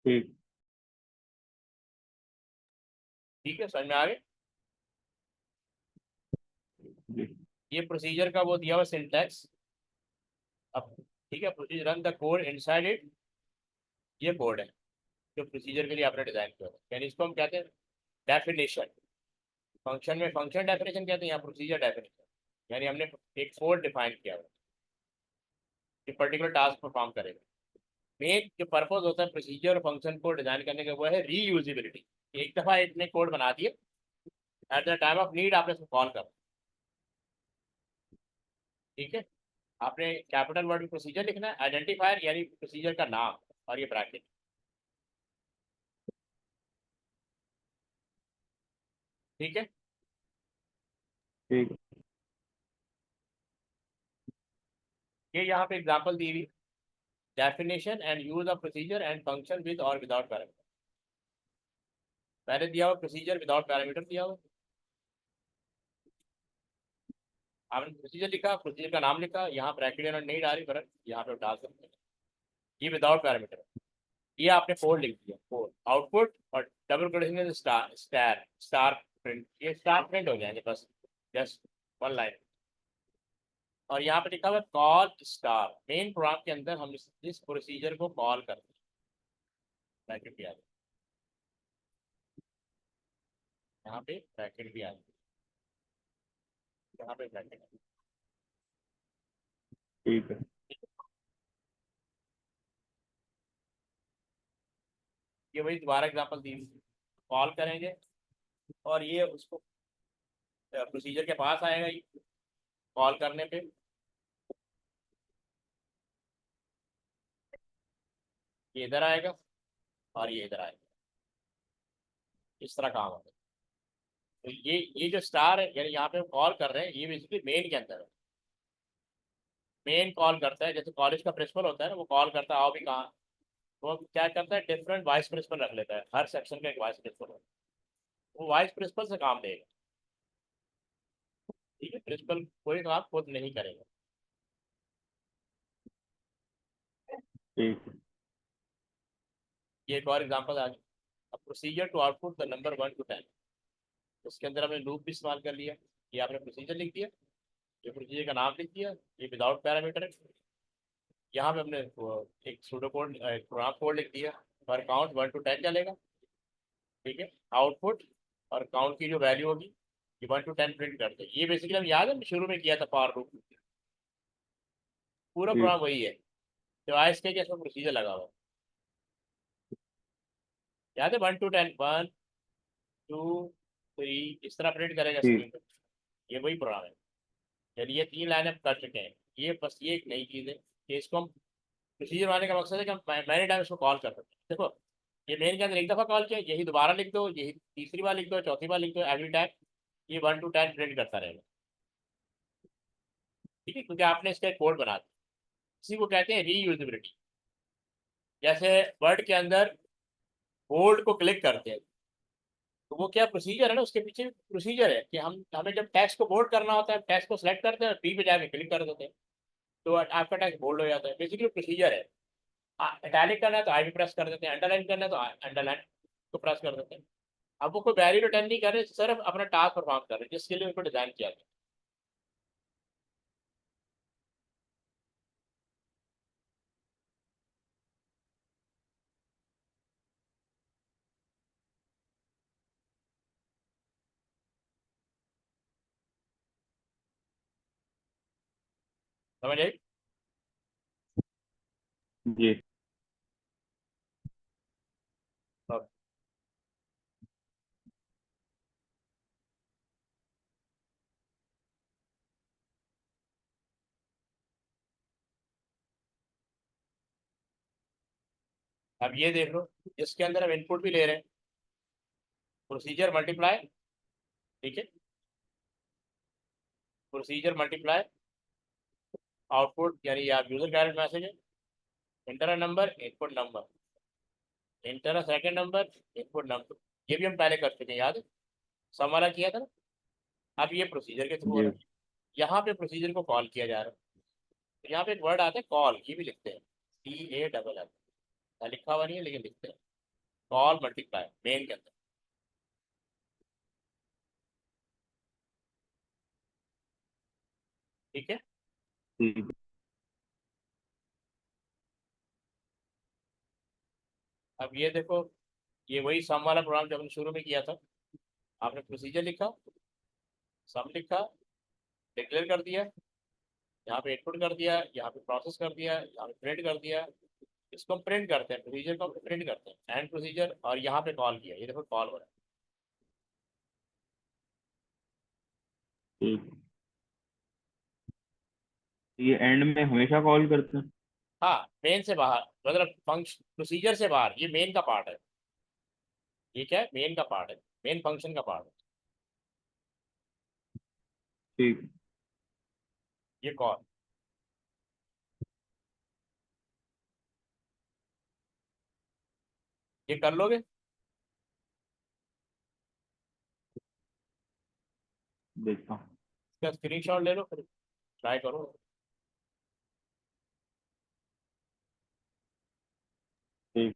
ठीक। ठीक है, समझ में आ गए। जी। ये प्रोसीजर का वो दिया हुआ सिंटैक्स। अब ठीक है, procedure run the code inside it. ये कोड है जो प्रोसीजर के लिए आपने डिजाइन किया है, यानी इसको हम कहते हैं डेफिनेशन। फंक्शन में फंक्शन डेफिनेशन कहते हैं, यहाँ प्रोसीजर डेफिनेशन, यानी हमने एक कोड डिफाइन किया हुआ जो पर्टिकुलर टास्क परफॉर्म करेगा। मेन जो पर्पज होता है प्रोसीजर और फंक्शन को डिजाइन करने का वो है रीयूजिबिलिटी। एक दफा इतने कोड बना दिए, at the time of need आपने इसको कॉल कर। ठीक है, आपने कैपिटल वर्ड में प्रोसीजर लिखना है, आइडेंटिफायर यानी प्रोसीजर का नाम, और ये ब्रैकेट। ठीक है, ठीक। ये यहाँ पे एग्जांपल दी हुई, definition and use of procedure and function with और विदाउट पैरामीटर। पहले दिया हुआ प्रोसीजर विदाउट पैरामीटर दिया हुआ, आपने प्रोसीजर लिखा, प्रोसीजर का नाम लिखा, यहाँ ब्रैकेट नहीं डाली पर यहाँ पे डाल सकते हैं। ये विदाउट पैरामीटर, ये आपने कोड लिख दिया, कोड आउटपुट और डबल कोटेशन में स्टार स्टार स्टार प्रिंट, ये स्टार प्रिंट हो जाएंगे बस, जस्ट वन लाइन। और यहाँ पे लिखा हुआ कॉल स्टार। मेन प्रोग्राम के अंदर हम इस प्रोसीजर को कॉल करते हैं, ब्रैकेट भी आ जाए, यहाँ पे ब्रैकेट भी आ जाए, यहाँ पे ब्रैकेट। ठीक है। ये वही दोबारा एग्जांपल दी, कॉल करेंगे और ये उसको प्रोसीजर के पास आएगा, ये कॉल करने पे ये इधर आएगा और ये इधर आएगा, इस तरह काम होगा। तो ये जो स्टार है, यानी यहाँ पे हम कॉल कर रहे हैं, ये बेसिकली मेन के अंदर है। मेन कॉल करता है, जैसे कॉलेज का प्रिंसिपल होता है ना, वो कॉल करता है आओ भी कहाँ, वो क्या करता है डिफरेंट वाइस प्रिंसिपल रख लेता है, हर सेक्शन का एक वाइस प्रिंसिपल होता है, वो वाइस प्रिंसिपल से काम देगा। ठीक है, प्रिंसिपल कोई काम खुद नहीं करेगा। ठीक है। ये एक और एग्जाम्पल आ गया। अब procedure to output the number 1 to 10, उसके अंदर हमने लूप भी इस्तेमाल कर लिया। ये आपने प्रोसीजर लिख दिया, ये प्रोसीजर का नाम लिख दिया, ये विदाउट पैरामीटर है। यहाँ पे हमने एक सूडो कोड प्रोग्राम कोड लिख दिया, पर काउंट 1 to 10 चलेगा। ठीक है, आउटपुट और काउंट की जो वैल्यू होगी ये 1 to 10 प्रिंट करते हैं। ये बेसिकली हम याद है शुरू में किया था फॉर लूप, पूरा ठीक। प्रोग्राम वही है, डिवाइस के इसमें प्रोसीजर लगा हुआ है। याद है 1 to 10, 1 2 3 इस तरह प्रिंट करेगा ठीक। स्क्रीन पे। ये वही प्रोग्राम है। चलिए ये 3 लाइन हम कर चुके हैं। ये बस ये एक नई चीज़ है कि इसको हम प्रोसीजर बनाने का मकसद है कि हम मैनी टाइम इसको कॉल कर सकते हैं। देखो, ये मेन के अंदर एक दफ़ा कॉल किया, यही दोबारा लिख दो, यही तीसरी बार लिख दो, चौथी बार लिख दो, एवरी टाइम ये 1 to 10 प्रिंट करता रहेगा। ठीक है, क्योंकि आपने इसका एक कोड बना दिया। इसी को कहते हैं रीयूजेबिलिटी। जैसे वर्ड के अंदर बोल्ड को क्लिक करते हैं, तो वो क्या प्रोसीजर है ना, उसके पीछे प्रोसीजर है कि हमें जब टेक्स्ट को बोल्ड करना होता है, टेक्स्ट को सेलेक्ट करते हैं, पी पे जाके क्लिक कर देते हैं, तो आपका टेक्स्ट बोल्ड हो जाता है। बेसिकली प्रोसीजर है। इटैलिक करना है तो आई प्रेस कर देते हैं, अंडरलाइन करना है तो अंडरलाइन को प्रेस कर देते हैं। अब वो कोई वैल्यू रिटर्न नहीं कर रहे, सिर्फ अपना टास्क परफॉर्म कर रहे हैं जिसके लिए उनको डिजाइन किया गया। समझ आई? जी। अब अब ये देख लो, इसके अंदर हम इनपुट भी ले रहे हैं, प्रोसीजर मल्टीप्लाई। ठीक है, प्रोसीजर मल्टीप्लाई आउटपुट, यानी आप यूजर कैरेट मैसेज है, inter number input number, inter second number input number. ये भी हम पहले कर चुके हैं, याद है, सम वाला किया था ना। अब ये प्रोसीजर के थ्रू हो जी। रहा है, यहाँ पे प्रोसीजर को कॉल किया जा रहा है। तो यहाँ पे एक वर्ड आता है कॉल, ये भी लिखते हैं, CALL, लिखा हुआ नहीं है लेकिन लिखते हैं। कॉल मल्टीप्लाई मेन के अंदर। ठीक है। ठीक है। अब ये देखो, ये वही सम वाला प्रोग्राम जो हमने शुरू में किया था। आपने प्रोसीजर लिखा, सम लिखा, डिक्लेयर कर दिया, यहाँ पे इनपुट कर दिया, यहाँ पे प्रोसेस कर दिया, यहाँ पे प्रिंट कर दिया। इसको हम प्रिंट करते हैं, प्रोसीजर को प्रिंट करते हैं एंड प्रोसीजर, और यहाँ पे कॉल किया, ये देखो कॉल हो रहा है। ठीक है। ये एंड में हमेशा कॉल करते हैं? हाँ, मेन से बाहर, मतलब फंक्शन प्रोसीजर से बाहर, ये मेन का पार्ट है। ये क्या है, मेन का पार्ट है, मेन फंक्शन का पार्ट है ठीक है। ये कॉल। ये कर लोगे? देखता हूँ। इसका स्क्रीनशॉट ले लो, फिर ट्राई करो। ठीक।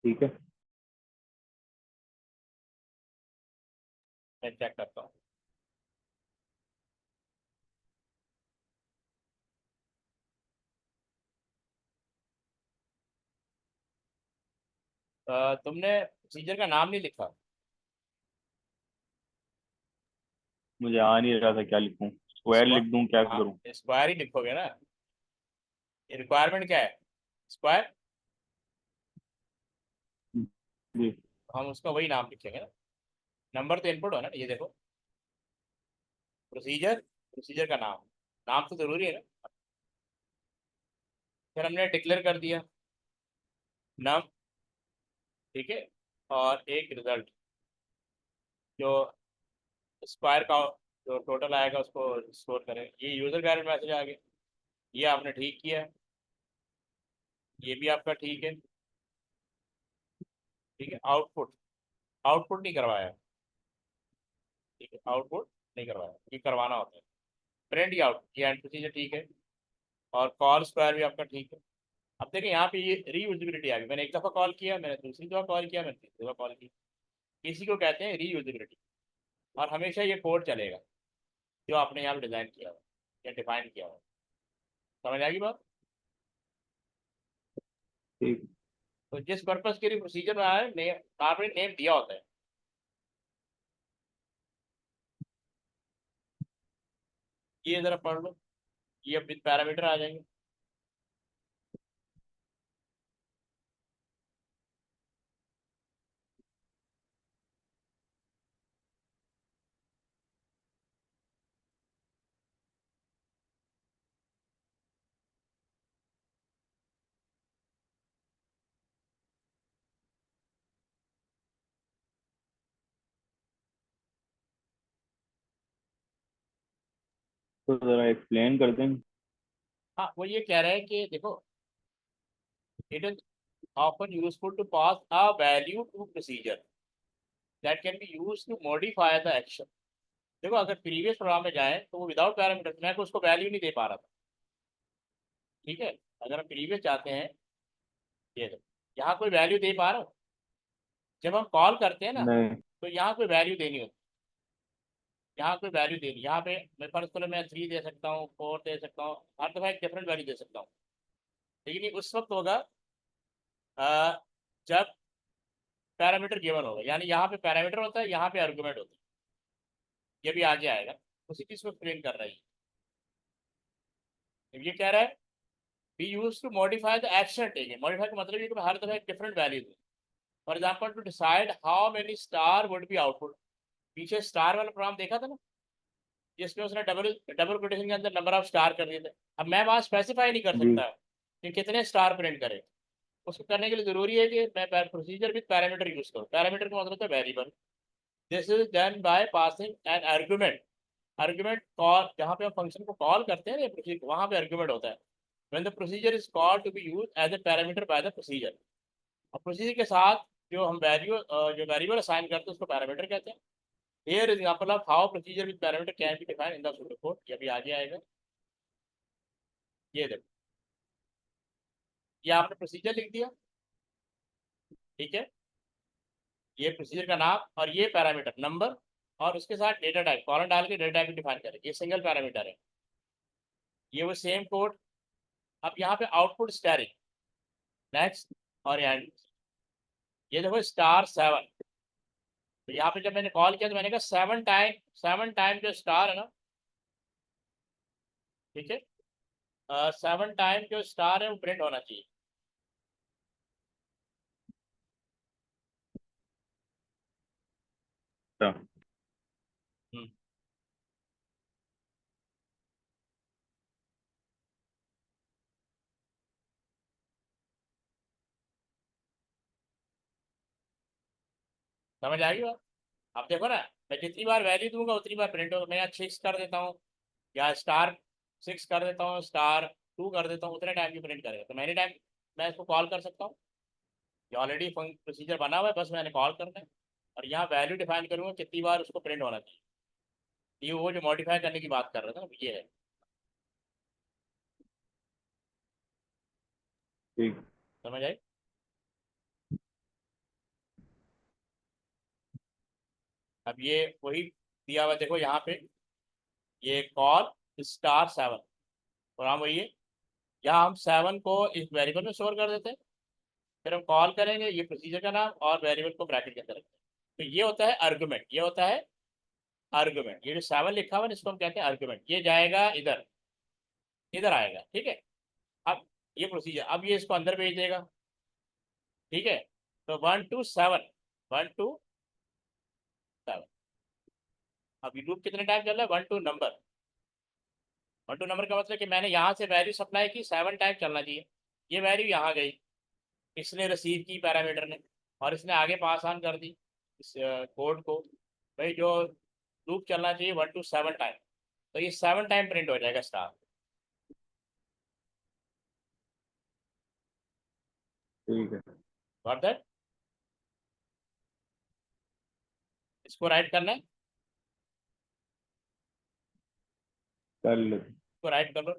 ठीक है। मैं चेक करता हूँ। तुमने प्रोसीजर का नाम नहीं लिखा। मुझे आ नहीं रहा था क्या लिखूं, स्क्वायर स्क्वायर, लिख दूं, क्या हाँ करूं? स्क्वायर ही लिखोगे ना। रिक्वायरमेंट क्या है, स्क्वायर। जी। हम उसका वही नाम लिखेंगे ना। नंबर तो इनपुट हो ना, ये देखो, प्रोसीजर, प्रोसीजर का नाम, नाम तो जरूरी है ना। फिर हमने डिक्लेयर कर दिया नाम, ठीक है, और एक रिजल्ट, जो स्क्वायर का जो टोटल आएगा उसको स्टोर करें। ये यूजर गाइड मैसेज आ गया, ये आपने ठीक किया, ये भी आपका ठीक है। ठीक है, आउटपुट, आउटपुट नहीं करवाया। ठीक है, आउटपुट नहीं करवाया, ये करवाना होता है। प्रिंट आउट, ये एंड प्रोसीजर ठीक है, और कॉल स्क्वायर भी आपका ठीक है। अब देखिए यहाँ पे ये रीयूजेबिलिटी आ गई, मैंने एक दफ़ा कॉल किया, मैंने दूसरी दफ़ा कॉल किया, मैंने तीसरी दफ़ा कॉल की। इसी को कहते हैं रीयूजेबिलिटी। और हमेशा ये कोड चलेगा जो आपने यहाँ पे डिज़ाइन किया हो या डिफाइन किया हो। समझ आएगी बात? ठीक। तो जिस पर्पज के लिए प्रोसीजर में आया नेम, आपने नेम दिया होता है। ये जरा पढ़ लो, ये अब पैरामीटर आ जाएंगे। तो जरा एक्सप्लेन कर दें। हाँ, वो ये कह रहे हैं कि देखो, it is often useful to pass a value to procedure that can be used to modify the action। देखो, अगर प्रीवियस प्रोग्राम में जाए तो वो विदाउट पैरामीटर, मैं को उसको वैल्यू नहीं दे पा रहा था। ठीक है, अगर हम प्रीवियस जाते हैं, ये देखो, यहाँ कोई वैल्यू दे पा रहा हूँ। जब हम कॉल करते हैं ना, नहीं। तो यहाँ कोई वैल्यू देनी होती है, यहाँ कोई वैल्यू देनी, यहाँ पे मैं फर्स्ट कॉलम में 3 दे सकता हूँ, 4 दे सकता हूँ, हर दफा एक डिफरेंट वैल्यू दे सकता हूँ। लेकिन ये उस वक्त होगा जब पैरामीटर गिवन होगा, यानी यहाँ पे पैरामीटर होता है, यहाँ पे आर्गुमेंट होता है। ये भी आगे आएगा, उसी चीज को एक्सप्लेन कर रही है। ये कह रहा है we use to modify the action taken। modify का मतलब ये कि मैं हर दफा एक डिफरेंट वैल्यू दूं। For example to decide how many star would be output. पीछे स्टार वाला प्रोग्राम देखा था ना, जिसमें उसने डबल डबल कोटेशन के अंदर नंबर ऑफ स्टार कर दिए थे। अब मैं वहां स्पेसिफाई नहीं कर जी। सकता कि कितने स्टार प्रिंट करे। उसको करने के लिए जरूरी है कि मैं प्रोसीजर विद पैरामीटर यूज करूँ। पैरामीटर का मतलब होता है variable. This is done by passing an argument. Argument call, जहाँ पे हम फंक्शन को कॉल करते हैं ना, वहां पे आर्गुमेंट होता है। when the procedure is called to be used as a parameter by the procedure। और प्रोसीजर के साथ जो हम जो वेरिएबल असाइन करते हैं उसको पैरामीटर कहते हैं। Here example of how procedure with parameter can be defined in the pseudo code. ये भी आगे आएगा। ये देखो, ये आपने प्रोसीजर लिख दिया। ठीक है, ये प्रोसीजर का नाम और ये पैरामीटर नंबर, और उसके साथ डेटा टाइप कॉलन डाल के डेटा टाइप डिफाइन करें। ये सिंगल पैरामीटर है। ये वो सेम कोड। अब यहाँ पे आउटपुट स्टैरिंग, नेक्स्ट और एंड। ये देखो *7। तो यहाँ पे जब मैंने कॉल किया तो मैंने कहा 7 टाइम जो स्टार है ना, ठीक है, 7 टाइम जो स्टार है वो प्रिंट होना चाहिए। अच्छा। हम्म, समझ आएगी बात? आप देखो ना, मैं जितनी बार वैल्यू दूंगा उतनी बार प्रिंट होगा। मैं यहाँ 6 कर देता हूँ, या *6 कर देता हूँ, *2 कर देता हूँ, उतने टाइम की प्रिंट करेगा। तो मैंने टाइम मैं इसको कॉल कर सकता हूँ। ये ऑलरेडी प्रोसीजर बना हुआ है, बस मैंने कॉल करना है। और यहाँ वैल्यू डिफाइन करूंगा कितनी बार उसको प्रिंट होना चाहिए। ये वो जो मॉडिफाई करने की बात कर रहा था ना, ये है। ठीक। समझ आई? अब ये वही दिया हुआ, देखो यहाँ पे, ये कॉल *7 प्रोग्राम वही है। यहाँ हम 7 को इस वेरिएबल में स्टोर कर देते हैं, फिर हम कॉल करेंगे ये प्रोसीजर का नाम और वेरिएबल को ब्रैकेट के अंदर रखते हैं। तो ये होता है आर्गुमेंट, ये होता है आर्गुमेंट। ये जो 7 लिखा हुआ है इसको हम कहते हैं आर्गुमेंट। ये जाएगा इधर, इधर आएगा। ठीक है, अब ये प्रोसीजर, अब ये इसको अंदर भेज देगा। ठीक है, तो 1 to 7, 1 to 7। अब ये लूप कितने टाइम चल रहा है? 1 to नंबर। 1 to नंबर का मतलब कि मैंने यहाँ से वैल्यू सप्लाई की, 7 टाइम चलना चाहिए। ये वैल्यू यहाँ गई, इसने रिसीव की पैरामीटर ने, और इसने आगे पास ऑन कर दी इस कोड को। भाई जो लूप चलना चाहिए 1 to 7 टाइम, तो ये 7 टाइम प्रिंट हो जाएगा स्टार। ठीक है। Got that? इसको राइट करना है, कर ले। इसको राइट कर लो।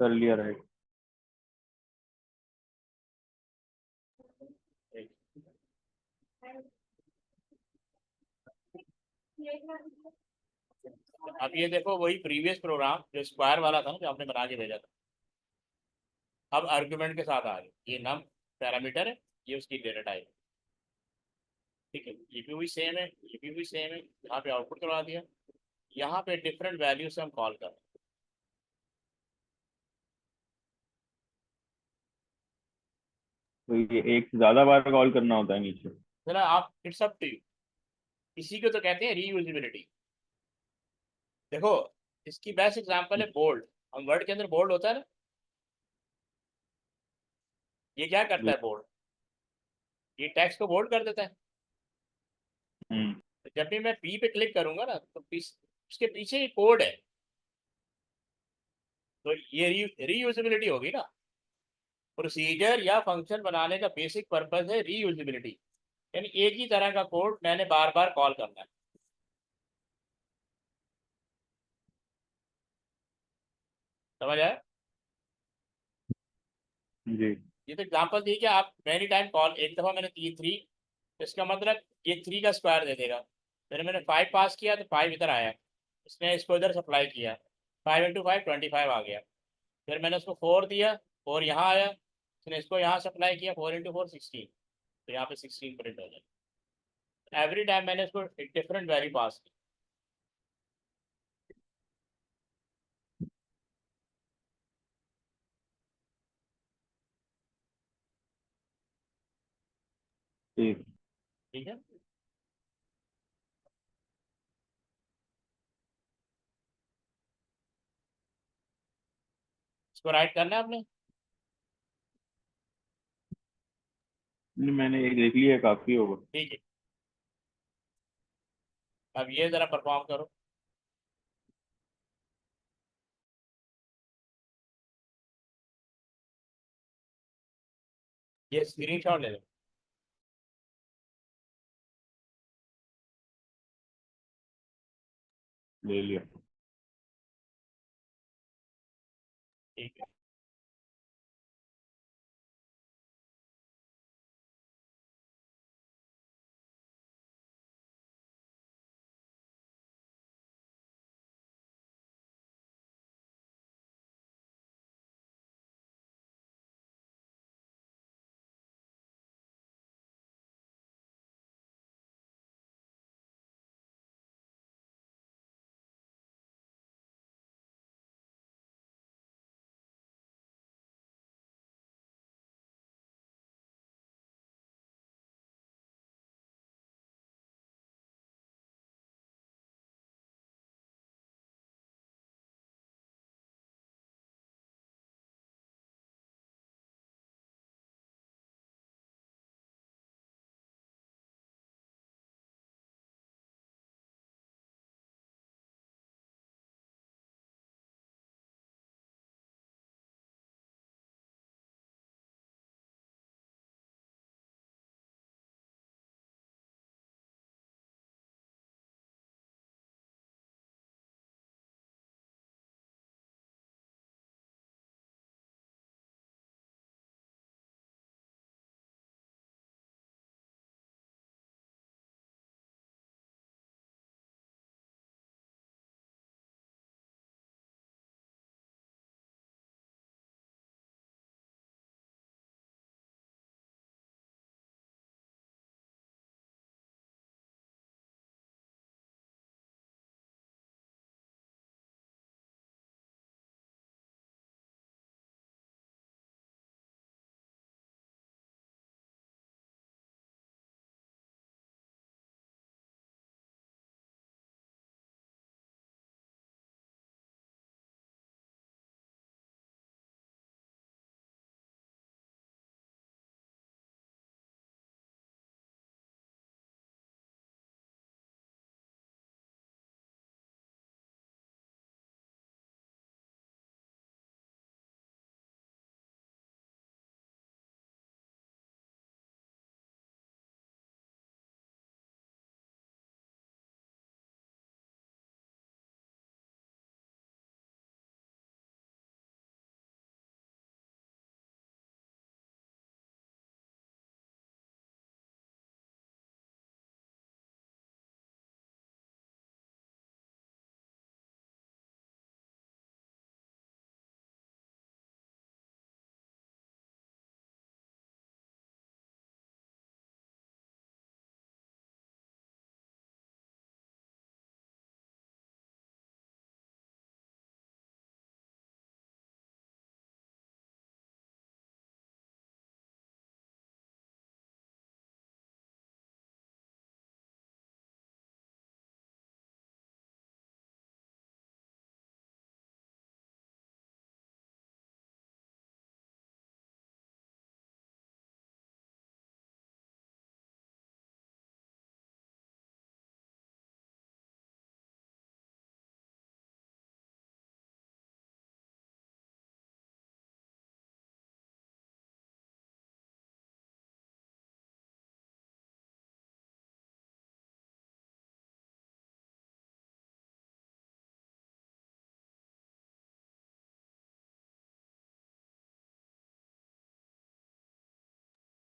कर लिया राइट। अब ये देखो वही प्रीवियस प्रोग्राम जो स्क्वायर वाला था ना, जो आपने बना के भेजा था, अब आर्गुमेंट के साथ आ गए। ये नम पैरामीटर है, ये उसकी डेटा टाइप। ठीक है, ये भी वही सेम है, ये भी वही सेम है। यहाँ पे आउटपुट करवा दिया, यहाँ पे डिफरेंट वैल्यू से हम कॉल कर रहे हैं। तो ये एक से ज्यादा बार कॉल करना होता है नीचे? जरा आप, इट्स अप टू यू। इसी को तो कहते हैं रीयूजिबिलिटी। देखो, इसकी बेस्ट एग्जांपल है बोल्ड। हम वर्ड के अंदर बोल्ड होता है ना, ये क्या करता जी। है बोल्ड? ये टेक्स्ट को बोल्ड कर देता है। हम्म। तो जब भी मैं पी पे क्लिक करूंगा ना, तो उसके पीछे ही कोड है। तो ये रीयूजिबिलिटी होगी ना। प्रोसीजर या फंक्शन बनाने का बेसिक पर्पस है रीयूजिबिलिटी, यानी एक ही तरह का कोड मैंने बार बार कॉल करना है। समझ आया? जी। ये तो एग्जांपल दी कि आप मैनी टाइम कॉल, एक दफा मैंने की थ्री, तो इसका मतलब ये थ्री का स्क्वायर दे देगा। फिर मैंने फाइव पास किया तो फाइव इधर आया, इसने इसको इधर सप्लाई किया, 5 × 5 25 आ गया। फिर मैंने उसको फोर दिया, फोर यहाँ आया, उसने इसको यहाँ सप्लाई किया, 4 × 4 16, तो यहाँ पे 16 प्रिंट हो जाए। एवरी टाइम मैंने इसको एक डिफरेंट वैल्यू पास की। ठीक। ठीक है, इसको राइट करना है आपने। नहीं, मैंने एक देख लिया, काफी होगा। ठीक है, अब ये जरा परफॉर्म करो। ये स्क्रीनशॉट ले लो। ले लिया। ठीक है।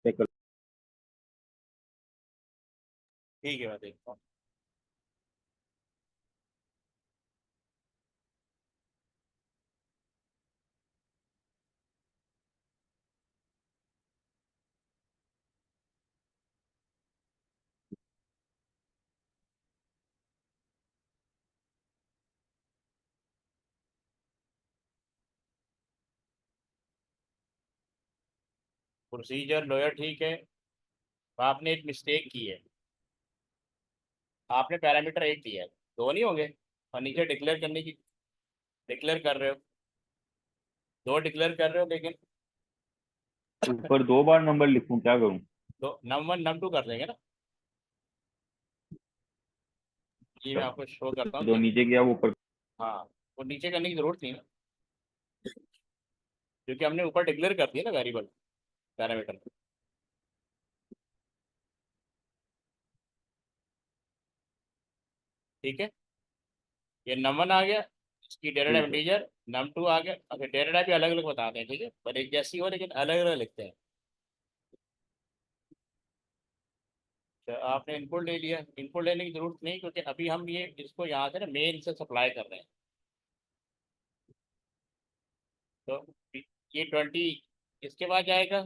चेक कर। ठीक है, मैं देखता हूँ। प्रोसीजर लॉयर ठीक है। आपने एक मिस्टेक की है। आपने पैरामीटर एक दिया है, दो नहीं होंगे। और नीचे डिक्लेयर करने की डिक्लेयर कर रहे हो, दो डिक्लेयर कर रहे हो, लेकिन ऊपर 2 बार नंबर लिखूं, क्या करूं? दो नम वन नम टू कर देंगे ना। ये मैं आपको शो करता हूँ जो कि नीचे किया वो ऊपर। हाँ, वो नीचे करने की जरूरत नहीं ना, क्योंकि हमने ऊपर डिक्लेयर कर दिया ना वेरिएबल पैरामीटर। ठीक है, ये नम वन आ गया, इसकी डेटा टाइप ठीक है। इंटीजर। नम टू आ गया। अच्छा, डेटा टाइप भी अलग अलग बताते हैं, ठीक है, पर एक जैसी हो लेकिन अलग अलग लिखते हैं। तो आपने इनपुट ले लिया, इनपुट लेने की जरूरत नहीं, क्योंकि अभी हम ये इसको यहाँ से ना मेन से सप्लाई कर रहे हैं। तो ये 20 इसके बाद जाएगा,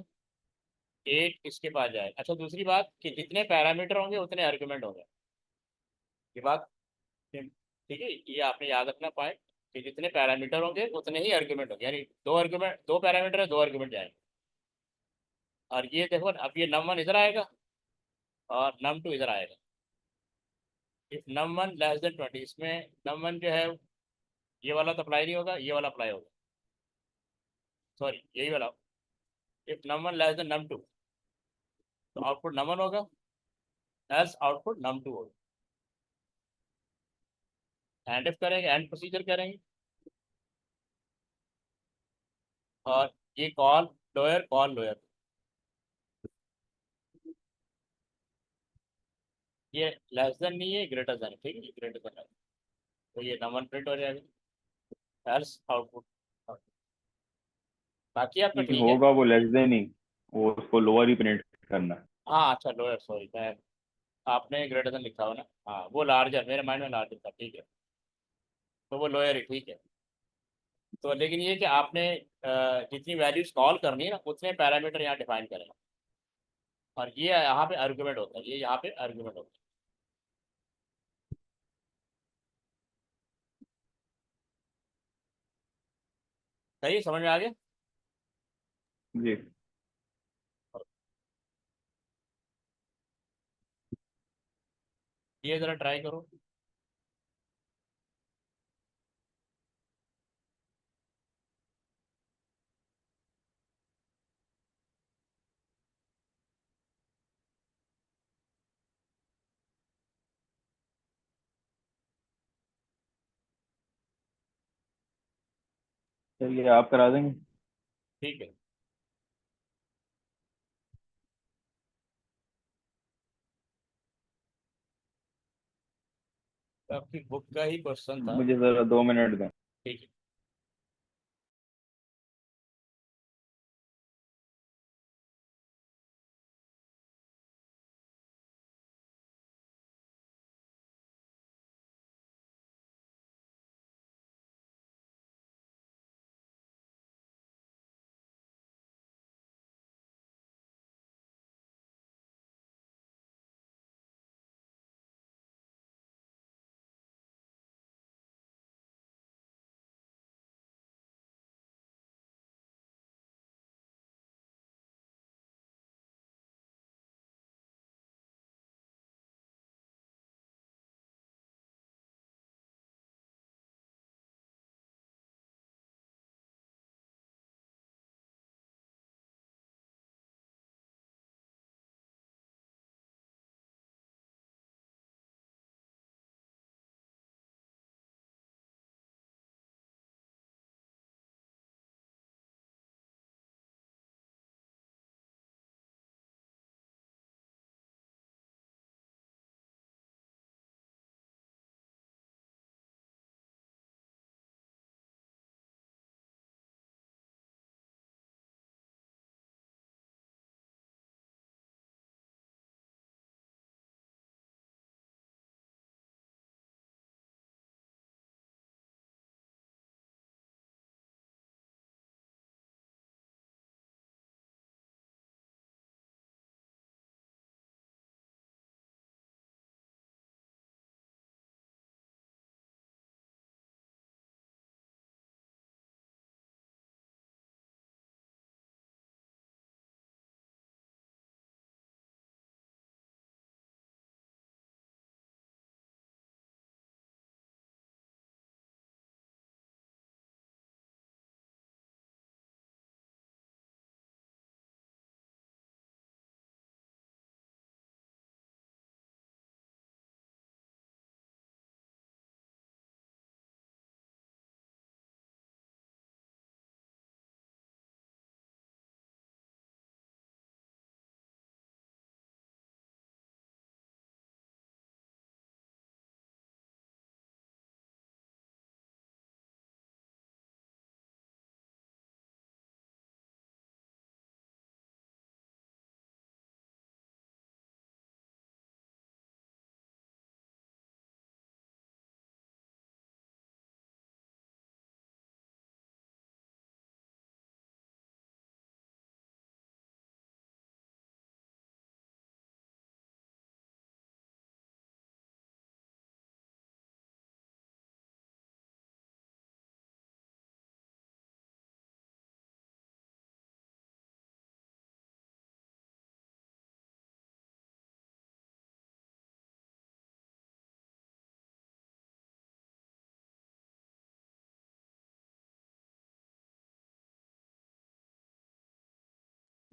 8 इसके बाद जाएगा। अच्छा, दूसरी बात कि जितने पैरामीटर होंगे उतने आर्गुमेंट होंगे। ये बात ठीक है, ये आपने याद रखना पॉइंट, कि जितने पैरामीटर होंगे उतने ही आर्गुमेंट होंगे, यानी दो आर्गुमेंट, दो पैरामीटर है, दो आर्गुमेंट जाएंगे। और ये देखो, अब ये नम वन इधर आएगा और नम टू इधर आएगा। If num one less than 20, इसमें नम वन जो है ये वाला तो अप्लाई नहीं होगा, ये वाला अप्लाई होगा। सॉरी, यही वाला। If num one less than num two, तो आउटपुट नम वन होगा, एल्स आउटपुट नम टू होगा। एंड इफ करेंगे, एंड प्रोसीजर करेंगे, और ये कॉल लोअर, ये लेस देन नहीं है, ग्रेटर देन, ठीक है, ग्रेटर देन है। तो ये नम वन प्रिंट हो जाएगा, एल्स आउटपुट। बाकी आपका ये ठीक है। होगा वो लेस देन ही, वो उसको लोअर ही प्रिंट करना है। हाँ अच्छा, लोअर, सॉरी, मैं आपने ग्रेटर देन लिखा हो ना, हाँ वो लार्जर, मेरे माइंड में लार्जर था, ठीक है। तो वो लोअर ही ठीक है। तो लेकिन ये कि आपने जितनी वैल्यूज कॉल करनी है ना, उतने पैरामीटर यहाँ डिफाइन करें। और ये यहाँ पे आर्गुमेंट होता है, ये यहाँ पे आर्गुमेंट होता है। सही है, समझ में आ गया। जी। ये जरा ट्राई करो। चलिए, आप करा देंगे। ठीक है। तो आपकी बुक का ही क्वेश्चन था। मुझे जरा 2 मिनट दें। ठीक है।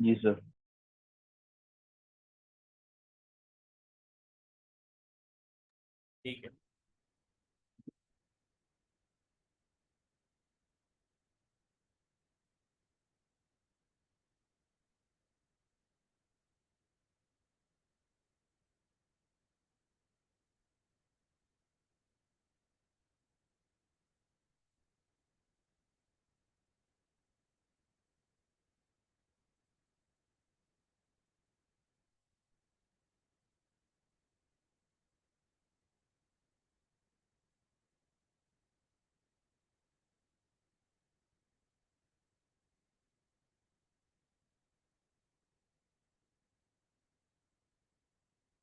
जी सर। ठीक है।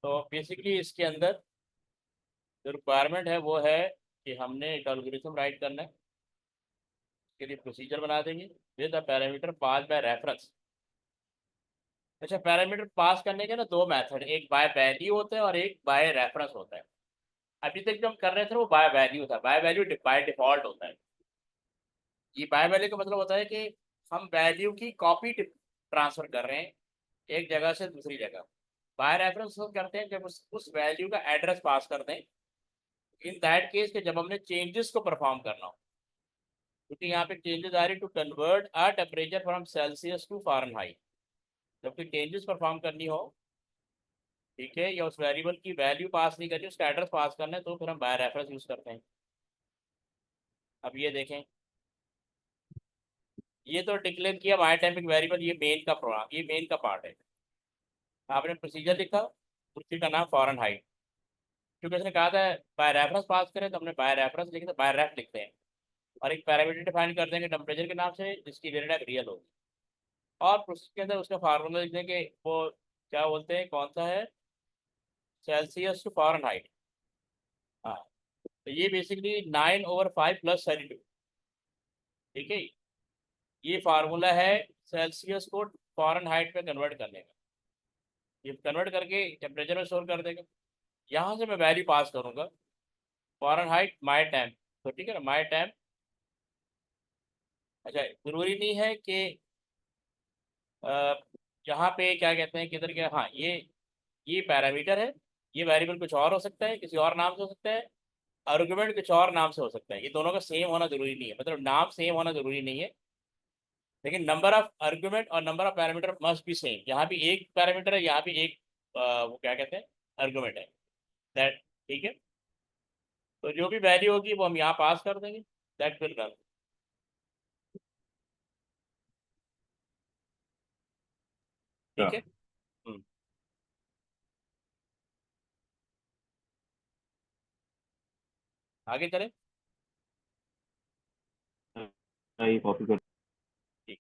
तो बेसिकली इसके अंदर जो रिक्वायरमेंट है वो है कि हमने एक एल्गोरिथम राइट करना है। इसके लिए प्रोसीजर बना देंगे with the parameter pass by reference. अच्छा, पैरामीटर पास करने के ना दो मेथड, एक बाय वैल्यू होता है और एक बाय रेफरेंस होता है। अभी तक जो हम कर रहे थे वो बाय वैल्यू था। बाय वैल्यू बाय डिफॉल्ट होता है। ये बाय वैल्यू का मतलब होता है कि हम वैल्यू की कॉपी ट्रांसफर कर रहे हैं एक जगह से दूसरी जगह। बाय रेफरेंस हम करते हैं जब उस वैल्यू का एड्रेस पास कर दें। इन दैट केस के जब हमने चेंजेस को परफॉर्म करना हो, क्योंकि यहाँ पे चेंजेस आ रही to convert a temperature from Celsius to Fahrenheit. जब कोई चेंजेस परफॉर्म करनी हो, ठीक है, या उस वेरिएबल की वैल्यू पास नहीं करनी, उसका एड्रेस पास करना है, तो फिर हम बाय रेफरेंस यूज करते हैं। अब ये देखें, ये तो डिक्लेयर किया बाय टाइपिक वेरिएबल, ये मेन का प्रोग्राम, ये मेन का पार्ट है। आपने प्रोसीजर लिखा, उसी का नाम फ़ारेनहाइट। क्योंकि उसने कहा था बाय रेफरेंस पास करें, तो हमने बाय रेफरेंस लिखे, तो बाय रेफ लिखते हैं। और एक पैरामीटर डिफाइन कर देंगे टेम्परेचर के नाम से, जिसकी वेरिएबल टाइप रियल होगी। और प्रोसेस के अंदर उसका फार्मूला लिख देंगे, वो क्या बोलते हैं, कौन सा है, सेल्सियस टू फ़ारेनहाइट। हाँ, तो ये बेसिकली 9/5 + 32। ठीक है, ये फार्मूला है सेल्सियस को फ़ारेनहाइट में कन्वर्ट करने का। ये कन्वर्ट करके टेम्परेचर में स्टोर कर देगा। यहाँ से मैं वैल्यू पास करूँगा फ़ारेनहाइट माई टाइम। तो ठीक है ना, माई टाइम। अच्छा, जरूरी नहीं है कि अ, यहाँ पे क्या कहते हैं, किधर क्या, हाँ, ये पैरामीटर है। ये वेरिएबल कुछ और हो सकता है, किसी और नाम से हो सकता है। आर्गुमेंट कुछ और नाम से हो सकता है। ये दोनों का सेम होना जरूरी नहीं है, मतलब नाम सेम होना जरूरी नहीं है। लेकिन नंबर ऑफ आर्गुमेंट और number of parameter must be same. यहाँ भी एक पैरामीटर है, यहाँ भी एक वो क्या कहते हैं, आर्गुमेंट है। दैट, ठीक है। तो जो भी वैल्यू होगी वो हम यहाँ पास कर देंगे। That will run. अच्छा। ठीक है। हम्म, आगे चले। ये कॉपी कर। ठीक।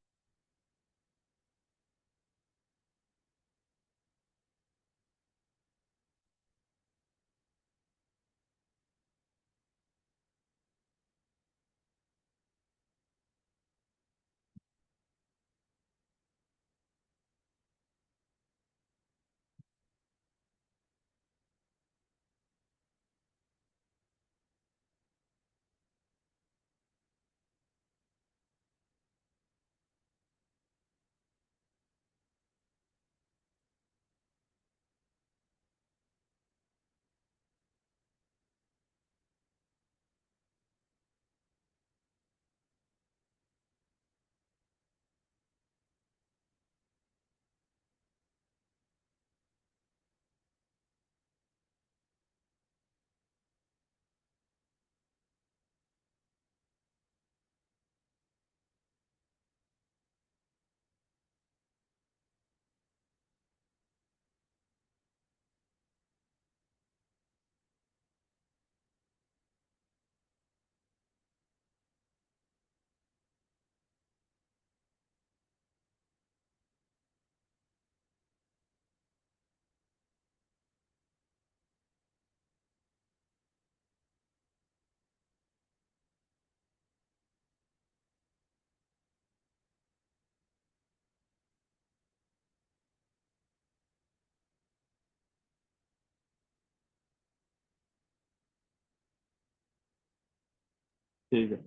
ठीक है।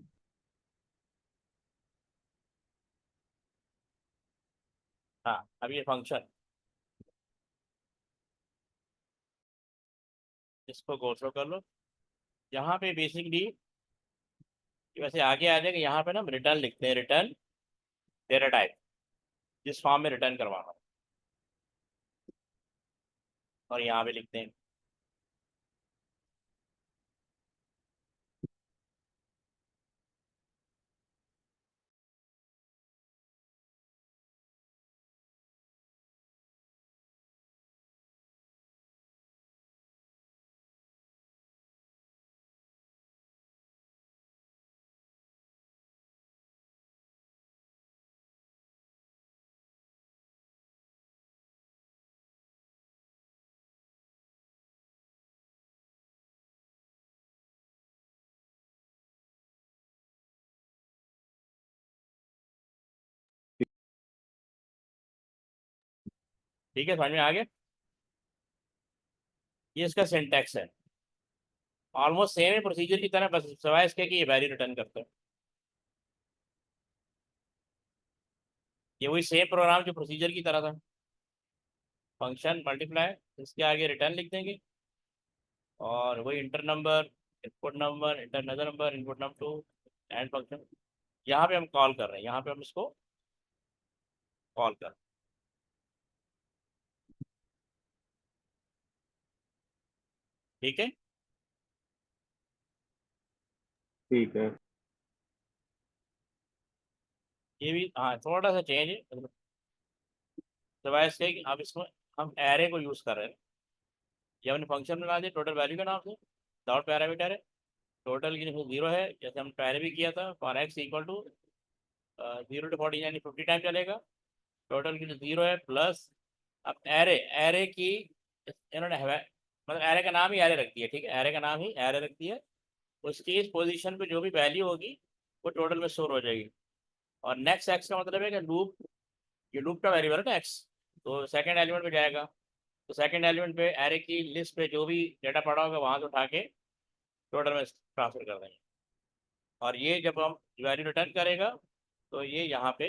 हाँ, अब ये फंक्शन, इसको गो थ्रू कर लो। यहाँ पे बेसिकली वैसे आगे आ जाएगा, यहाँ पे ना हम रिटर्न लिखते हैं, रिटर्न डेटा टाइप, जिस फॉर्म में रिटर्न करवाना है, और यहाँ पे लिखते हैं। ठीक है, समझ में आ गया? ये इसका सिंटैक्स है, ऑलमोस्ट सेम है प्रोसीजर की तरह, बस सिवाय इसके कि ये वैल्यू रिटर्न करते हैं। ये वही सेम प्रोग्राम जो प्रोसीजर की तरह था, फंक्शन मल्टीप्लाई, इसके आगे रिटर्न लिख देंगे, और वही inter number input number two and function. यहाँ पे हम कॉल कर रहे हैं, यहाँ पे हम इसको कॉल कर, ठीक है। ठीक है। ये भी हाँ थोड़ा सा चेंज है, मतलब सिवाय इसके कि अब इसमें हम एरे को यूज़ कर रहे हैं। ये हमने फंक्शन बना दिया टोटल वैल्यू के नाम से, डॉट पैरामीटर है, टोटल की जैसे 0 है, जैसे हम पहले भी किया था, for x equal to 0 to 40 यानी 50 टाइम चलेगा। टोटल की जो 0 है प्लस, अब एरे, एरे की इन्होंने मतलब एरे का नाम ही एरे रख दिया, ठीक है, एरे का नाम ही एरे रख दिया। उसकी इस पोजीशन पे जो भी वैल्यू होगी वो टोटल में स्टोर हो जाएगी। और नेक्स्ट एक्स का मतलब है कि लूप, ये लूप का वेरिएबल है ना एक्स, तो सेकंड एलिमेंट पे जाएगा, तो सेकंड एलिमेंट पे एरे की लिस्ट पे जो भी डेटा पड़ा होगा वहां से उठा के टोटल में ट्रांसफर कर देंगे। और ये जब हम वैल्यू रिटर्न करेगा तो ये यहाँ पे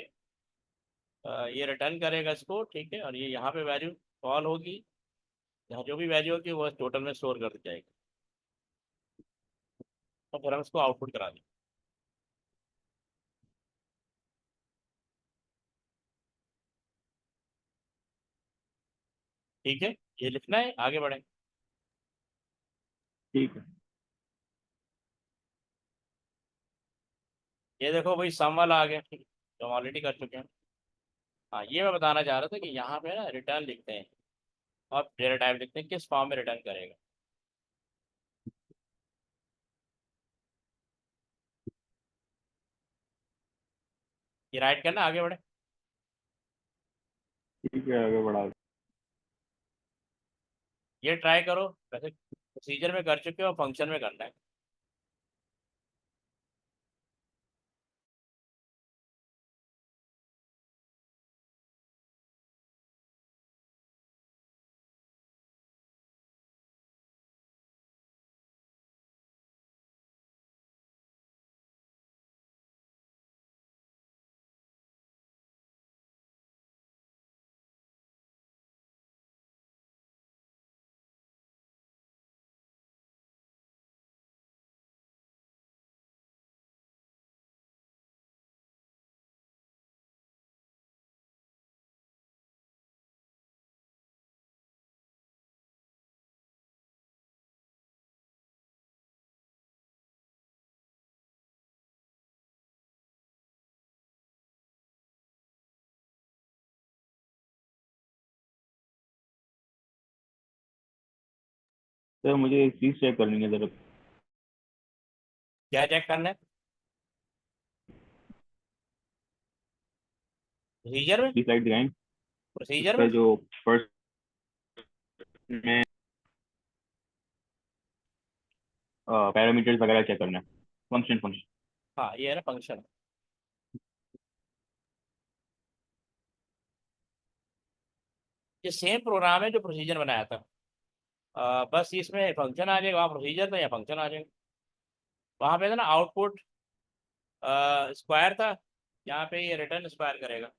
ये रिटर्न करेगा इसको, ठीक है, और ये यहाँ पे वैल्यू कॉल होगी, यहाँ जो भी वैल्यू होगी वो टोटल में स्टोर कर दी जाएगी, और फिर हम इसको आउटपुट करा देंगे। ठीक है, ये लिखना है, आगे बढ़े। ठीक है। ये देखो भाई सम वाला आ गया, ठीक है, तो हम ऑलरेडी कर चुके हैं। हाँ, ये मैं बताना चाह रहा था कि यहाँ पे ना रिटर्न लिखते हैं और डेटा टाइप लिखते हैं, किस फॉर्म में रिटर्न करेगा। ये राइट करना, आगे बढ़े। ठीक है, आगे बढ़ा। ये ट्राई करो, वैसे प्रोसीजर में कर चुके हो, फंक्शन में करना है। सर मुझे एक चीज चेक करनी है जरा। क्या चेक करना है प्रोसीजर में? स्लाइड दिखाएं। उस प्रोसीजर में, पर जो फर्स्ट में पैरामीटर्स वगैरह चेक करना है। Function function. हाँ ये है ना फंक्शन, ये सेम प्रोग्राम है जो प्रोसीजर बनाया था। बस इसमें फंक्शन आ जाएगा, वहाँ प्रोसीजर था या फंक्शन आ जाएगा। वहाँ पे था ना आउटपुट स्क्वायर था, यहाँ पे ये रिटर्न स्क्वायर करेगा।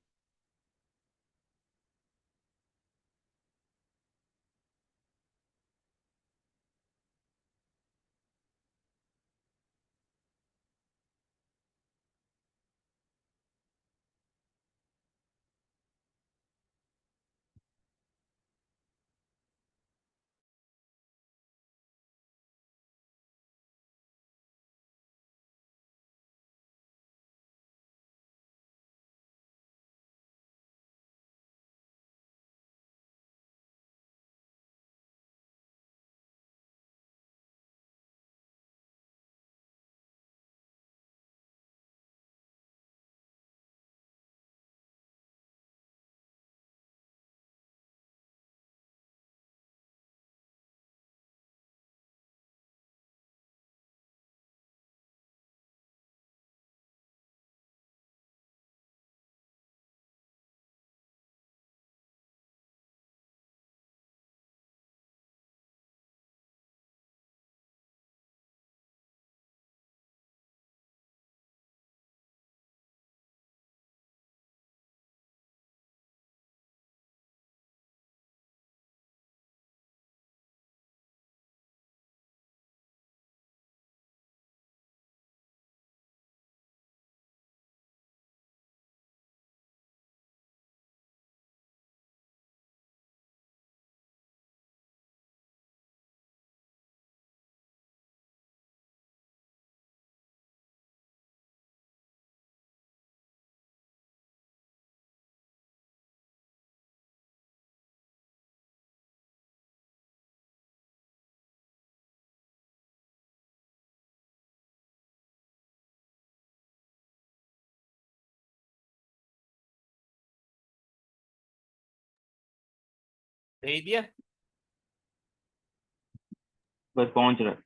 भेज दिया। बस पहुंच रहा है।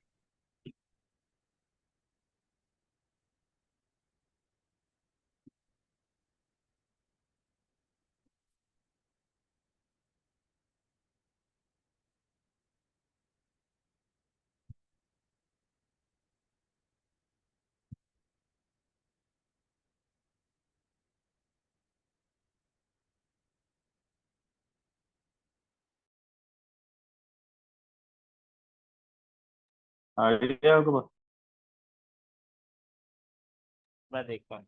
आ गया आपके पास? मैं देखता हूँ।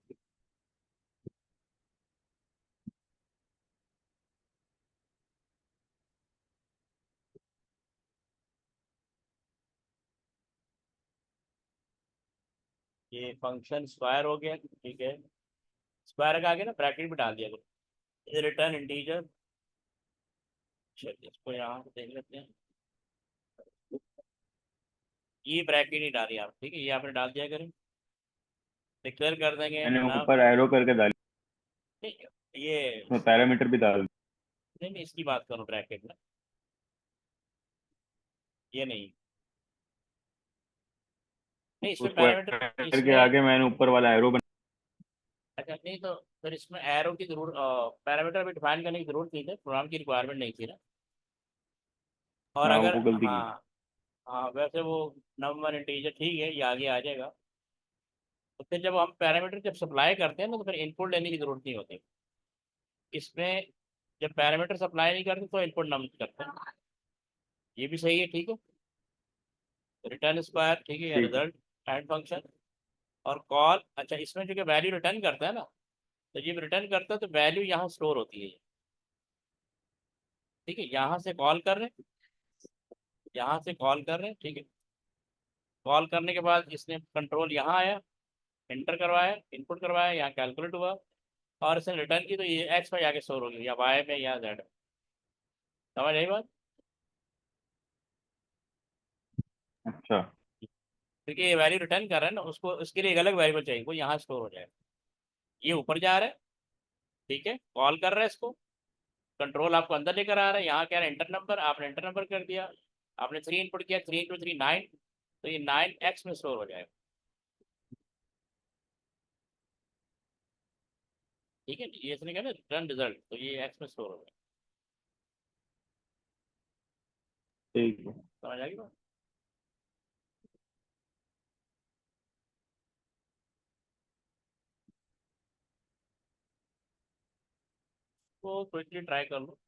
ये फंक्शन स्क्वायर हो गया, ठीक है। स्क्वायर का आगे ना ब्रैकेट भी डाल दिया करो, रिटर्न इंटीजर। चलिए इसको यहाँ से देख लेते हैं। ये ब्रैकेट नहीं डाली आप, ठीक है, ये आपने डाल दिया करें। डिक्लेयर कर देंगे मैंने ना। ऊपर एरो करके डाली। ठीक है, ये उसमें पैरामीटर भी डाल। नहीं नहीं, इसकी बात करो ब्रैकेट में, ये नहीं। नहीं इसमें उसको पैरामीटर, ऐड के इसमें। आगे मैंने ऊपर वाला एरो बना। अच्छा नहीं तो फिर इसमें एरो की जरूरत, पैरामीटर भी डिफाइन करने की जरूरत नहीं थी, प्रोग्राम की रिक्वायरमेंट नहीं थी ना। और हाँ, अगर, वो गलती की। हाँ, हाँ वैसे वो नंबर इंटीजर ठीक है, ये आगे आ जाएगा। तो फिर जब हम पैरामीटर जब सप्लाई करते हैं ना, तो फिर इनपुट लेने की जरूरत नहीं होती इसमें। जब पैरामीटर सप्लाई नहीं करते तो इनपुट नम करते हैं। ये भी सही है, ठीक है। रिटर्न स्क्वायर, ठीक है, या ठीक है। Result and function. और कॉल, अच्छा इसमें जो कि वैल्यू रिटर्न करता है ना, तो जब रिटर्न करता है तो वैल्यू यहाँ स्टोर होती है। ठीक है, यहाँ से कॉल कर रहे हैं, यहाँ से कॉल कर रहे हैं, ठीक है। कॉल करने के बाद इसने कंट्रोल यहाँ आया, एंटर करवाया, इनपुट करवाया, यहाँ कैलकुलेट हुआ, और इसने रिटर्न की, तो ये एक्स में जाके स्टोर होगी, या वाई में या जेड में। समझ आई बात? अच्छा। क्योंकि ये वैल्यू रिटर्न कर रहा है ना, उसको उसके लिए एक अलग वेरिएबल चाहिए, वो यहाँ स्टोर हो जाएगा। ये ऊपर जा रहा है, ठीक है, कॉल कर रहा है इसको। कंट्रोल आपको अंदर लेकर आ रहा है, यहाँ क्या है, एंटर नंबर, आपने एंटर नंबर कर दिया। आपने 3 इनपुट किया, 3 × 3 9, तो ये 9x में स्टोर हो जाएगा। ठीक है, ये इसने कहा ना रिटर्न रिजल्ट, तो ये एक्स में स्टोर हो जाएगा। ठीक है। समझ आ गई बात? तो क्विकली ट्राई कर लो।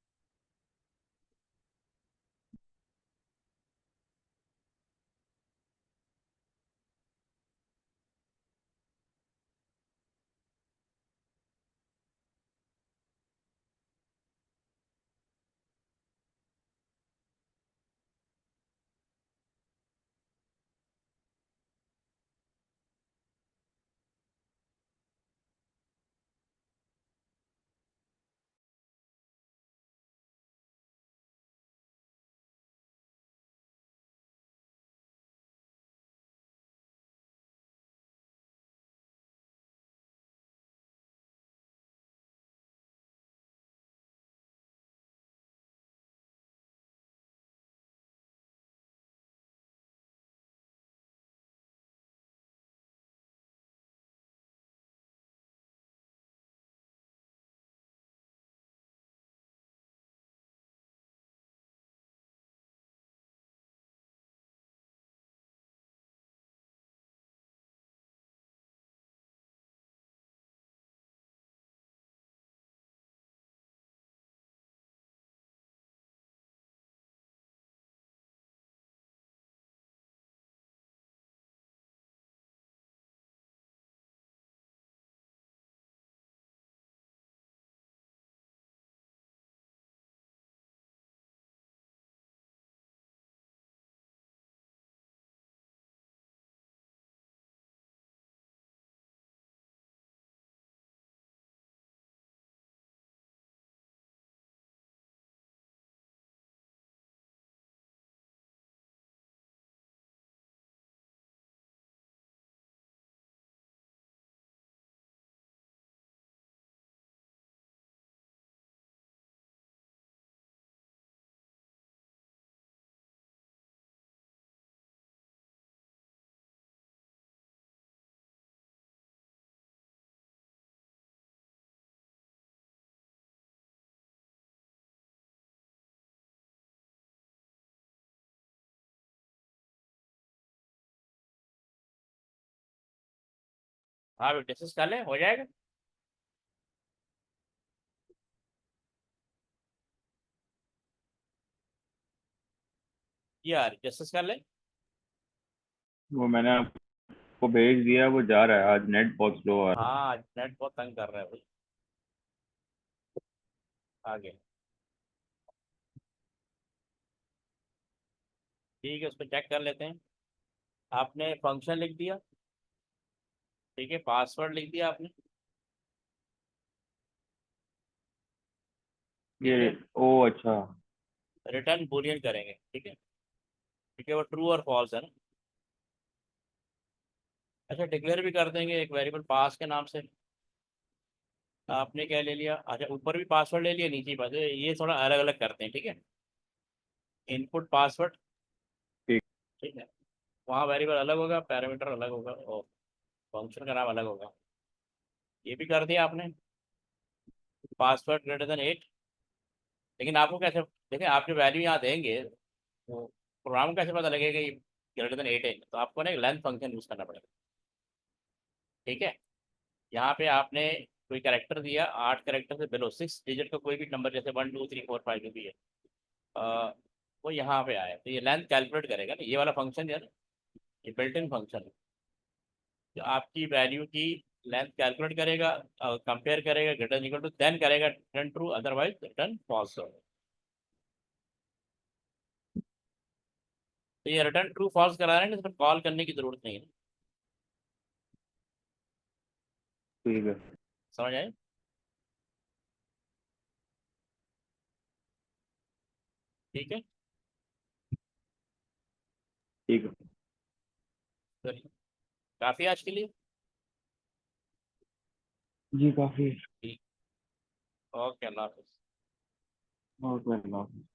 हाँ डिस्कस कर लें, हो जाएगा। यार डिस्कस कर लें। वो मैंने आपको भेज दिया, वो जा रहा है, आज नेट बहुत स्लो आ रहा हाँ नेट बहुत तंग कर रहा है भाई। आगे ठीक है, उस पर चेक कर लेते हैं। आपने फंक्शन लिख दिया, ठीक है, पासवर्ड लिख दिया आपने, है ठीक ये। है। ओ अच्छा। रिटर्न बूलियन करेंगे, ठीक है। ठीक है, वो ट्रू और फॉल्स है ना। अच्छा डिक्लेयर भी कर देंगे एक वेरिएबल पास के नाम से। आपने क्या ले लिया, अच्छा ऊपर भी पासवर्ड ले लिया, नीचे भी पासवर्ड, ये थोड़ा अलग अलग करते हैं, ठीक है। इनपुट पासवर्ड, ठीक। ठीक है। वहाँ वेरिएबल अलग होगा, पैरामीटर अलग होगा और फंक्शन का नाम अलग होगा। ये भी कर दिया आपने। Password greater than 8। लेकिन आपको कैसे, देखिए आपके वैल्यू यहाँ देंगे तो प्रोग्राम को कैसे पता लगेगा ये ग्रेटर देन 8 है, तो आपको ना एक लेंथ फंक्शन यूज़ करना पड़ेगा, ठीक है। यहाँ पे आपने कोई कैरेक्टर दिया, 8 कैरेक्टर से बिलो 6 डिजिट का कोई भी नंबर, जैसे 1 2 3 4 5 जो भी है, अ, वो यहाँ पे आया, तो ये लेंथ कैलकुलेट करेगा ना, ये वाला फंक्शन है ना, ये बिल्ट इन फंक्शन है। जो आपकी वैल्यू की लेंथ कैलकुलेट करेगा, कंपेयर करेगा, ग्रेटर इक्वल टू, देन करेगा return true, otherwise return false. तो ये रिटर्न ट्रू फॉल्स करा रहे हैं, इसमें कॉल करने की जरूरत नहीं है। ठीक है। समझ आए। ठीक है, ठीक है। चलिए, काफ़ी आज के लिए। जी काफी। ठीक, ओके, अल्लाह हाफिज़। बहुत